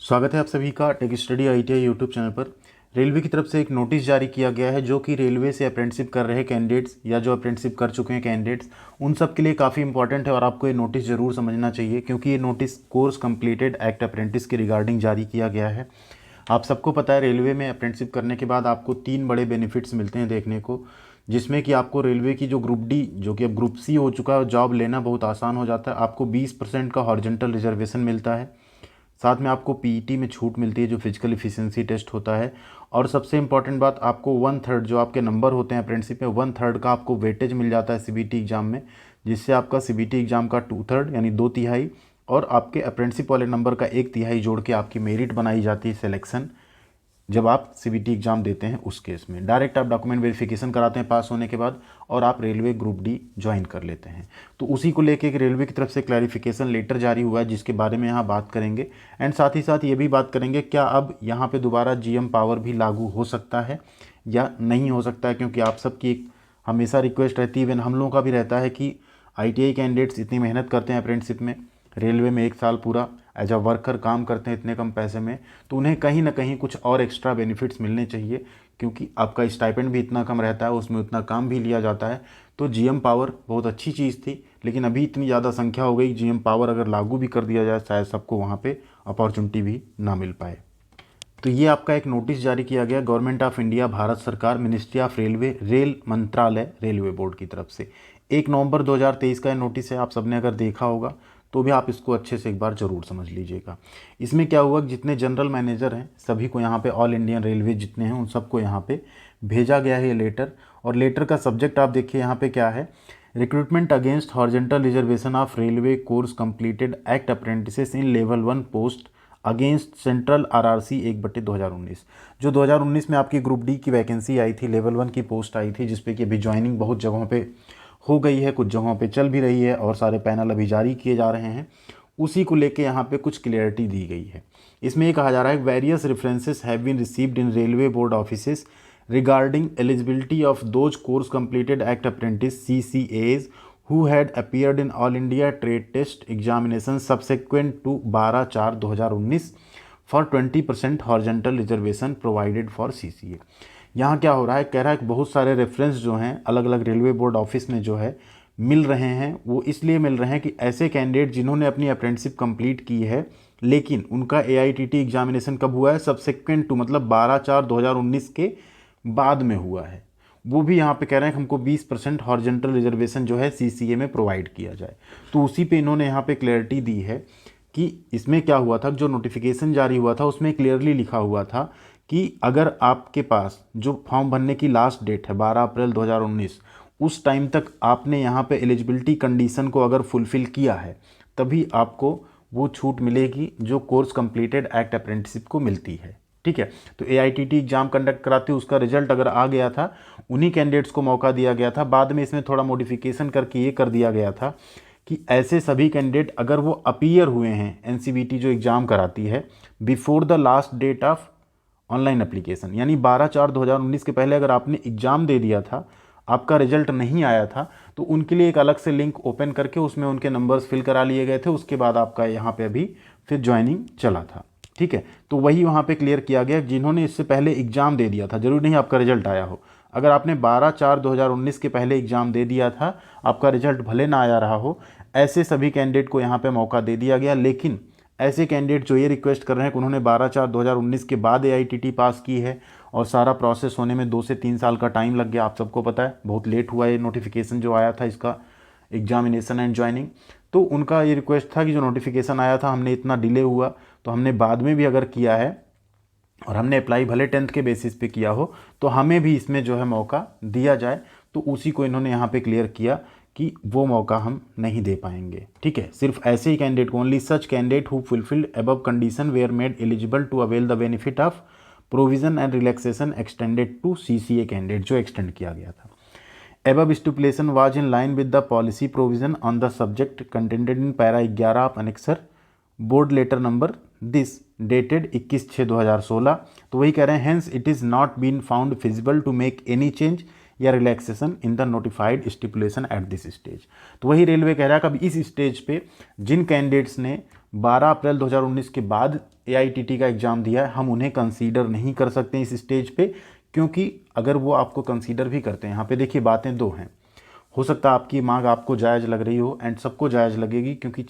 स्वागत है आप सभी का tech study ITI YouTube channel पर। रेलवे की तरफ से एक नोटिस जारी किया गया है जो कि रेलवे से अप्रेंटिसशिप कर रहे कैंडिडेट्स या जो अप्रेंटिसशिप कर चुके हैं कैंडिडेट्स उन सब के लिए काफ़ी इंपॉर्टेंट है और आपको ये नोटिस ज़रूर समझना चाहिए क्योंकि ये notice course completed act apprentice के रिगार्डिंग जारी किया गया है। आप सबको पता है रेलवे में अप्रेंटिसशिप करने के बाद आपको 3 बड़े बेनिफिट्स मिलते हैं देखने को, जिसमें कि आपको रेलवे की जो ग्रुप डी जो कि अब ग्रुप सी हो चुका है जॉब लेना बहुत आसान हो जाता है। आपको 20% का हॉरिजॉन्टल रिजर्वेशन मिलता है। साथ में आपको पीईटी में छूट मिलती है जो फिजिकल इफिशिएंसी टेस्ट होता है। और सबसे इंपॉर्टेंट बात, आपको 1/3 जो आपके नंबर होते हैं अप्रेंटिसशिप में 1/3 का आपको वेटेज मिल जाता है सीबीटी एग्जाम में, जिससे आपका सीबीटी एग्जाम का 2/3 यानी 2/3 और आपके अप्रेंटिसशिप वाले नंबर का 1/3 जोड़ के आपकी मेरिट बनाई जाती है सिलेक्शन जब आप सीबीटी एग्जाम देते हैं। उस केस में डायरेक्ट आप डॉक्यूमेंट वेरिफिकेशन कराते हैं पास होने के बाद और आप रेलवे ग्रुप डी ज्वाइन कर लेते हैं। तो उसी को लेके एक रेलवे की तरफ से क्लैरिफिकेशन लेटर जारी हुआ है जिसके बारे में यहाँ बात करेंगे। एंड साथ ही साथ ये भी बात करेंगे क्या अब यहाँ पे दोबारा जीएम पावर भी लागू हो सकता है या नहीं हो सकता है, क्योंकि आप सबकी एक हमेशा रिक्वेस्ट रहती है, इवन हम लोगों का भी रहता है कि ITI कैंडिडेट्स इतनी मेहनत करते हैं अप्रेंटिसशिप में, रेलवे में 1 साल पूरा एज अ वर्कर काम करते हैं इतने कम पैसे में, तो उन्हें कहीं ना कहीं कुछ और एक्स्ट्रा बेनिफिट्स मिलने चाहिए क्योंकि आपका स्टाइपेंड भी इतना कम रहता है, उसमें उतना काम भी लिया जाता है। तो जीएम पावर बहुत अच्छी चीज़ थी, लेकिन अभी इतनी ज़्यादा संख्या हो गई, जीएम पावर अगर लागू भी कर दिया जाए शायद सबको वहाँ पे अपॉर्चुनिटी भी ना मिल पाए। तो ये आपका एक नोटिस जारी किया गया गवर्नमेंट ऑफ इंडिया, भारत सरकार, मिनिस्ट्री ऑफ रेलवे, रेल मंत्रालय, रेलवे बोर्ड की तरफ से 1 नवंबर 2023 का ये नोटिस है। आप सबने अगर देखा होगा तो भी आप इसको अच्छे से एक बार ज़रूर समझ लीजिएगा। इसमें क्या हुआ, जितने जनरल मैनेजर हैं सभी को यहाँ पे ऑल इंडियन रेलवे जितने हैं उन सबको यहाँ पे भेजा गया है ये लेटर। और लेटर का सब्जेक्ट आप देखिए यहाँ पे क्या है, recruitment against horizontal reservation of railway course completed act apprentices in level 1 post against central RRC 1/2019। जो 2019 में आपकी ग्रुप डी की वैकेंसी आई थी, लेवल 1 की पोस्ट आई थी, जिसपे कि अभी ज्वाइनिंग बहुत जगहों पे हो गई है, कुछ जगहों पे चल भी रही है और सारे पैनल अभी जारी किए जा रहे हैं, उसी को लेके यहाँ पे कुछ क्लियरिटी दी गई है। इसमें ये कहा जा रहा है various references have been received in railway board offices regarding eligibility of those course completed act apprentice CCAs who had appeared in All India Trade Test Examination subsequent to 12/4/2019 for 20% horizontal reservation provided for CCA। यहाँ क्या हो रहा है, कह रहा है कि बहुत सारे रेफरेंस जो हैं अलग अलग रेलवे बोर्ड ऑफिस में जो है मिल रहे हैं, वो इसलिए मिल रहे हैं कि ऐसे कैंडिडेट जिन्होंने अपनी अप्रेंटिसशिप कंप्लीट की है लेकिन उनका AITT एग्जामिनेशन कब हुआ है, सब्सेक्वेंट टू मतलब 12/4/2019 के बाद में हुआ है, वो भी यहाँ पे कह रहे हैं कि हमको 20% हॉरिजॉन्टल रिजर्वेशन जो है CCA में प्रोवाइड किया जाए। तो उसी पे इन्होंने यहाँ पे क्लैरिटी दी है कि इसमें क्या हुआ था, जो नोटिफिकेशन जारी हुआ था उसमें क्लियरली लिखा हुआ था कि अगर आपके पास जो फॉर्म भरने की लास्ट डेट है 12 अप्रैल 2019, उस टाइम तक आपने यहाँ पे एलिजिबिलिटी कंडीशन को अगर फुलफ़िल किया है तभी आपको वो छूट मिलेगी जो कोर्स कंप्लीटेड एक्ट अप्रेंटिसशिप को मिलती है। ठीक है, तो AITT एग्जाम कंडक्ट कराते उसका रिजल्ट अगर आ गया था, उन्हीं कैंडिडेट्स को मौका दिया गया था। बाद में इसमें थोड़ा मॉडिफिकेशन करके ये कर दिया गया था कि ऐसे सभी कैंडिडेट अगर वो अपीयर हुए हैं NCBT जो एग्ज़ाम कराती है before the last date of online application, यानी 12/4/2019 के पहले अगर आपने एग्ज़ाम दे दिया था, आपका रिजल्ट नहीं आया था, तो उनके लिए एक अलग से लिंक ओपन करके उसमें उनके नंबर्स फिल करा लिए गए थे। उसके बाद आपका यहाँ पे अभी फिर ज्वाइनिंग चला था। ठीक है, तो वही वहाँ पे क्लियर किया गया जिन्होंने इससे पहले एग्ज़ाम दे दिया था, जरूरी नहीं आपका रिजल्ट आया हो, अगर आपने 12/4/2019 के पहले एग्ज़ाम दे दिया था, आपका रिजल्ट भले ना आया रहा हो, ऐसे सभी कैंडिडेट को यहाँ पे मौका दे दिया गया। लेकिन ऐसे कैंडिडेट जो ये रिक्वेस्ट कर रहे हैं कि उन्होंने 12/4/2019 के बाद AITT पास की है और सारा प्रोसेस होने में 2 से 3 साल का टाइम लग गया, आप सबको पता है बहुत लेट हुआ ये नोटिफिकेशन जो आया था इसका एग्जामिनेशन एंड ज्वाइनिंग, तो उनका ये रिक्वेस्ट था कि जो नोटिफिकेशन आया था हमने इतना डिले हुआ तो हमने बाद में भी अगर किया है और हमने अप्लाई भले 10th के बेसिस पे किया हो तो हमें भी इसमें जो है मौका दिया जाए। तो उसी को इन्होंने यहाँ पे क्लियर किया कि वो मौका हम नहीं दे पाएंगे। ठीक है, सिर्फ ऐसे ही कैंडिडेट को, only such candidate who fulfilled above condition were made eligible to avail the benefit of provision and relaxation extended to CCA candidate, जो एक्सटेंड किया गया था। Above stipulation was in line with the policy provision on the subject contained in para 11 of annexer board letter number this dated 21/6/2016। तो वही कह रहे हैं hence it is not been found feasible to make any change या relaxation in the notified stipulation at this stage. तो वही railway कह रहा है कि अब इस स्टेज पे जिन कैंडिडेट्स ने 12 अप्रैल 2019 के बाद AITT का एग्ज़ाम दिया है, हम उन्हें कंसीडर नहीं कर सकते इस स्टेज पे, क्योंकि अगर वो आपको कंसीडर भी करते हैं, यहाँ पे देखिए बातें दो हैं। हो सकता है आपकी मांग आपको जायज़ लग रही हो, एंड सबको जायज़ लगेगी, क्योंकि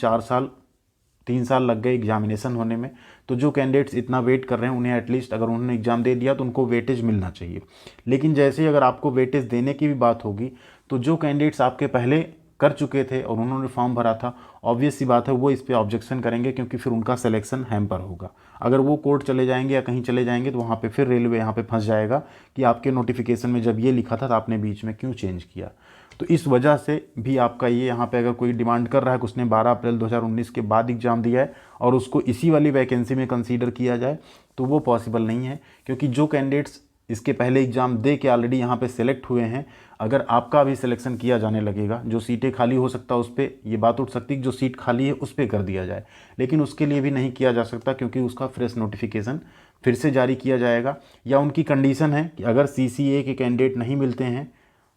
3 साल लग गए एग्जामिनेशन होने में। तो जो कैंडिडेट्स इतना वेट कर रहे हैं उन्हें एटलीस्ट अगर उन्होंने एग्ज़ाम दे दिया तो उनको वेटेज मिलना चाहिए। लेकिन जैसे ही अगर आपको वेटेज देने की भी बात होगी, तो जो कैंडिडेट्स आपके पहले कर चुके थे और उन्होंने फॉर्म भरा था, ऑब्वियस सी बात है वो इस पर ऑब्जेक्शन करेंगे, क्योंकि फिर उनका सिलेक्शन हैम्पर होगा। अगर वो कोर्ट चले जाएंगे या कहीं चले जाएंगे तो वहाँ पे फिर रेलवे यहाँ पे फंस जाएगा कि आपके नोटिफिकेशन में जब ये लिखा था तो आपने बीच में क्यों चेंज किया। तो इस वजह से भी आपका ये यहाँ पे अगर कोई डिमांड कर रहा है कि उसने 12 अप्रैल 2019 के बाद एग्ज़ाम दिया है और उसको इसी वाली वैकेंसी में कंसीडर किया जाए, तो वो पॉसिबल नहीं है। क्योंकि जो कैंडिडेट्स इसके पहले एग्ज़ाम दे के ऑलरेडी यहाँ पे सेलेक्ट हुए हैं, अगर आपका भी सिलेक्शन किया जाने लगेगा, जो सीटें खाली हो सकता है उस पर ये बात उठ सकती है कि जो सीट खाली है उस पर कर दिया जाए, लेकिन उसके लिए भी नहीं किया जा सकता, क्योंकि उसका फ्रेश नोटिफिकेशन फिर से जारी किया जाएगा। या उनकी कंडीशन है कि अगर CCA के कैंडिडेट नहीं मिलते हैं,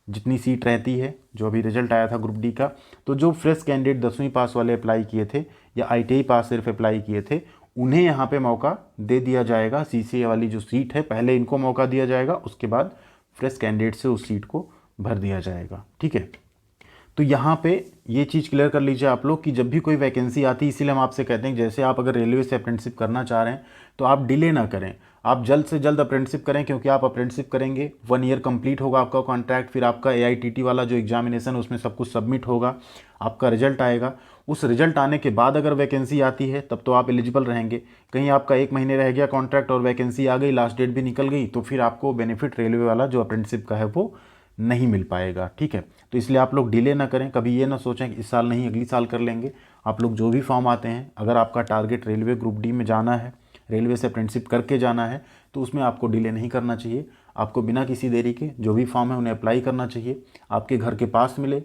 जितनी सीट रहती है, जो अभी रिजल्ट आया था ग्रुप डी का, तो जो फ्रेश कैंडिडेट 10वीं पास वाले अप्लाई किए थे या ITI पास सिर्फ अप्लाई किए थे, उन्हें यहाँ पे मौका दे दिया जाएगा। CCA वाली जो सीट है पहले इनको मौका दिया जाएगा, उसके बाद फ्रेश कैंडिडेट से उस सीट को भर दिया जाएगा। ठीक है, तो यहाँ पे ये चीज़ क्लियर कर लीजिए आप लोग कि जब भी कोई वैकेंसी आती है, इसीलिए हम आपसे कहते हैं जैसे आप अगर रेलवे से अप्रेंटिसशिप करना चाह रहे हैं तो आप डिले ना करें, आप जल्द से जल्द अप्रेंटिसशिप करें। क्योंकि आप अप्रेंटिसशिप करेंगे, 1 ईयर कंप्लीट होगा आपका कॉन्ट्रैक्ट, फिर आपका AITT वाला जो एग्जामिनेशन उसमें सब कुछ सबमिट होगा, आपका रिजल्ट आएगा। उस रिजल्ट आने के बाद अगर वैकेंसी आती है तब तो आप एलिजिबल रहेंगे। कहीं आपका 1 महीने रह गया कॉन्ट्रैक्ट और वैकेंसी आ गई, लास्ट डेट भी निकल गई, तो फिर आपको बेनिफिट रेलवे वाला जो अप्रेंटिसशिप का है वो नहीं मिल पाएगा। ठीक है, तो इसलिए आप लोग डिले ना करें, कभी ये ना सोचें कि इस साल नहीं अगली साल कर लेंगे। आप लोग जो भी फॉर्म आते हैं, अगर आपका टारगेट रेलवे ग्रुप डी में जाना है, रेलवे से अप्रेंटिसशिप करके जाना है, तो उसमें आपको डिले नहीं करना चाहिए। आपको बिना किसी देरी के जो भी फॉर्म है उन्हें अप्लाई करना चाहिए। आपके घर के पास मिले,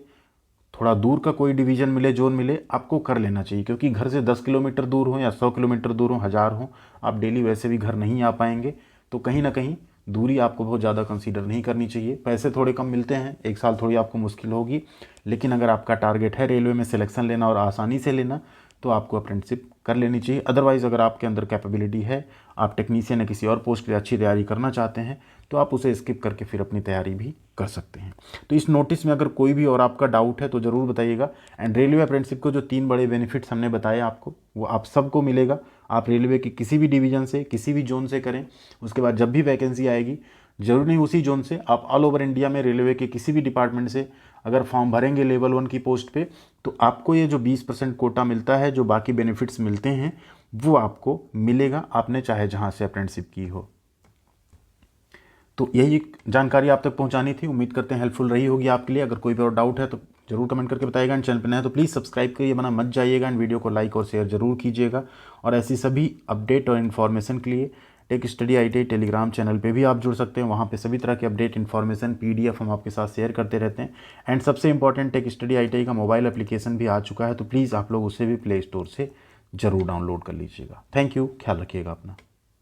थोड़ा दूर का कोई डिवीज़न मिले, जोन मिले, आपको कर लेना चाहिए। क्योंकि घर से 10 किलोमीटर दूर हो या 100 किलोमीटर दूर हो, 1000 हो, आप डेली वैसे भी घर नहीं आ पाएंगे, तो कहीं ना कहीं दूरी आपको बहुत ज़्यादा कंसीडर नहीं करनी चाहिए। पैसे थोड़े कम मिलते हैं, 1 साल थोड़ी आपको मुश्किल होगी, लेकिन अगर आपका टारगेट है रेलवे में सिलेक्शन लेना और आसानी से लेना, तो आपको अप्रेंटिसशिप कर लेनी चाहिए। अदरवाइज़ अगर आपके अंदर कैपेबिलिटी है, आप टेक्नीशियन या किसी और पोस्ट की अच्छी तैयारी करना चाहते हैं, तो आप उसे स्किप करके फिर अपनी तैयारी भी कर सकते हैं। तो इस नोटिस में अगर कोई भी और आपका डाउट है तो ज़रूर बताइएगा। एंड रेलवे अप्रेंटिसशिप को जो 3 बड़े बेनिफिट्स हमने बताए आपको, वो आप सबको मिलेगा। आप रेलवे के किसी भी डिवीज़न से, किसी भी जोन से करें, उसके बाद जब भी वैकेंसी आएगी, जरूरी नहीं उसी जोन से, आप ऑल ओवर इंडिया में रेलवे के किसी भी डिपार्टमेंट से अगर फॉर्म भरेंगे लेवल 1 की पोस्ट पे, तो आपको ये जो 20% कोटा मिलता है, जो बाकी बेनिफिट्स मिलते हैं, वो आपको मिलेगा, आपने चाहे जहाँ से अप्रेंटिसशिप की हो। तो यही जानकारी आप तक पहुंचानी थी। उम्मीद करते हैं हेल्पफुल रही होगी आपके लिए। अगर कोई भी और डाउट है तो जरूर कमेंट करके बताइएगा। एंड चैनल पर नया है तो प्लीज़ सब्सक्राइब करिए, बना मत जाइएगा। एंड वीडियो को लाइक और शेयर जरूर कीजिएगा। और ऐसी सभी अपडेट और इन्फॉर्मेशन के लिए tech study ITI Telegram channel पे भी आप जुड़ सकते हैं। वहाँ पे सभी तरह के अपडेट, इन्फॉर्मेशन, PDF हम आपके साथ शेयर करते रहते हैं। एंड सबसे इंपॉर्टेंट, टेक स्टडी ITI का मोबाइल एप्लीकेशन भी आ चुका है, तो प्लीज़ आप लोग उसे भी प्ले स्टोर से ज़रूर डाउनलोड कर लीजिएगा। थैंक यू, ख्याल रखिएगा अपना।